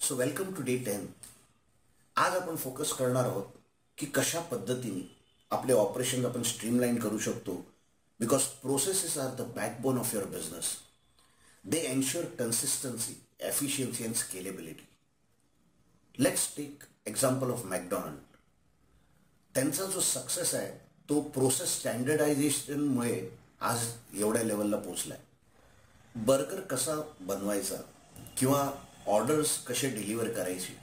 So welcome to day 10। आज आपण focus करणार आहोत की कशा पद्धतीने आपले ऑपरेशन आपण स्ट्रीमलाइन करू शकतो, because processes are the backbone of your business. They ensure consistency, efficiency and scalability. Let's take example of McDonald. त्यांचा जो सक्सेस आहे तो प्रोसेस स्टँडर्डायझेशनमुळे आज एवढ्या लेवलला पोचलाय. बर्गर कसा बनवायचा किंवा ऑर्डर्स कसे डिलिव्हर करायचे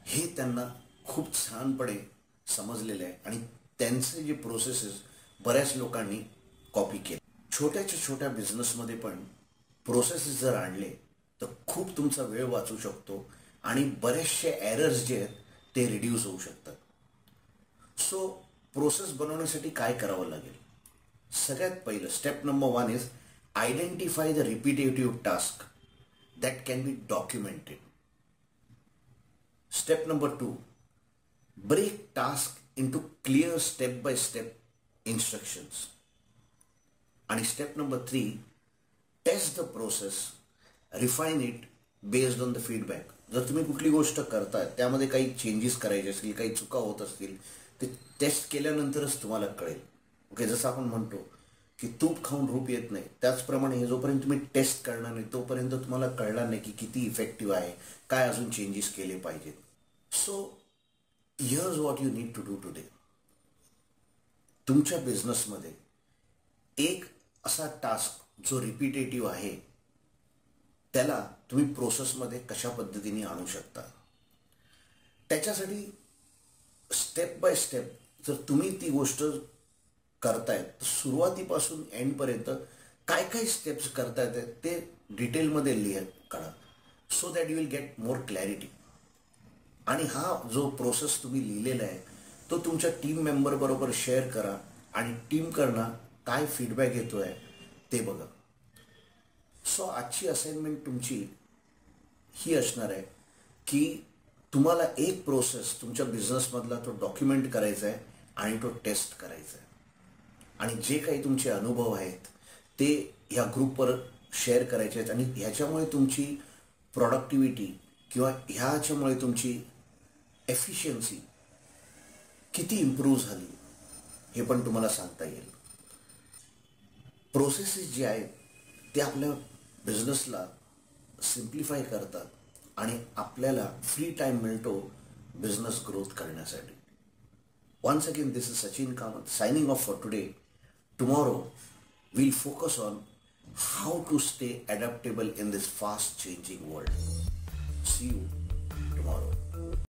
हे त्यांना खूप छानपणे समजलेलं आहे आणि त्यांचे जे प्रोसेसेस बऱ्याच लोकांनी कॉपी केले. छोट्याच्या छोट्या बिझनेसमध्ये पण प्रोसेसेस जर आणले तर खूप तुमचा वेळ वाचू शकतो आणि बरेचसे एरर्स जे आहेत ते रिड्यूस होऊ शकतात. सो प्रोसेस बनवण्यासाठी काय करावं लागेल? सगळ्यात पहिलं step number 1 is identify the repetitive task that can be documented. Step number 2, break task into clear step by step instructions. And step number 3, test the process, refine it based on the feedback. जर तुम्ही कुठली गोष्ट करताय त्यामध्ये काही changes करायचे असतील, काही चुका होत असतील, ते टेस्ट केल्यानंतरच तुम्हाला कळेल. ओके, जसं आपण म्हणतो की तूप खाऊन रूप येत नाही, त्याचप्रमाणे हे जोपर्यंत तुम्ही टेस्ट करणार नाही तोपर्यंत तुम्हाला कळणार नाही की किती इफेक्टिव्ह आहे, काय अजून चेंजेस केले पाहिजेत. So here's what you need to do today. तुमच्या बिझनेसमध्ये एक असा टास्क जो रिपिटेटिव्ह आहे त्याला तुम्ही प्रोसेसमध्ये कशा पद्धतीने आणू शकता. त्याच्यासाठी स्टेप बाय स्टेप जर तुम्ही ती गोष्ट करतायत तर सुरुवातीपासून एंडपर्यंत काय काय स्टेप्स करतायत ते डिटेलमध्ये काढा, so that you will get more clarity. आणि हा जो प्रोसेस तुम्ही लिहिलेला आहे तो तुमच्या टीम मेंबर बरोबर शेअर करा आणि टीमकडनं काय फीडबॅक येतोय ते बघा. सो आजची असाइनमेंट तुमची ही असणार आहे की तुम्हाला एक प्रोसेस तुमच्या बिझनेसमधला तो डॉक्युमेंट करायचा आहे आणि तो टेस्ट करायचा आहे. आणि जे काही तुमचे अनुभव आहेत ते ह्या ग्रुपवर शेअर करायचे आहेत आणि ह्याच्यामुळे तुमची प्रॉडक्टिव्हिटी किंवा ह्याच्यामुळे तुमची एफिशियन्सी किती इम्प्रूव्ह झाली हे पण तुम्हाला सांगता येईल. प्रोसेसेस जे आहेत ते आपल्या बिझनेसला सिम्प्लिफाय करतात आणि आपल्याला फ्री टाइम मिळतो बिझनेस ग्रोथ करण्यासाठी. Once again, this is Sachin Kamath signing off for today. Tomorrow, we'll focus on how to stay adaptable in this fast changing world. See you tomorrow.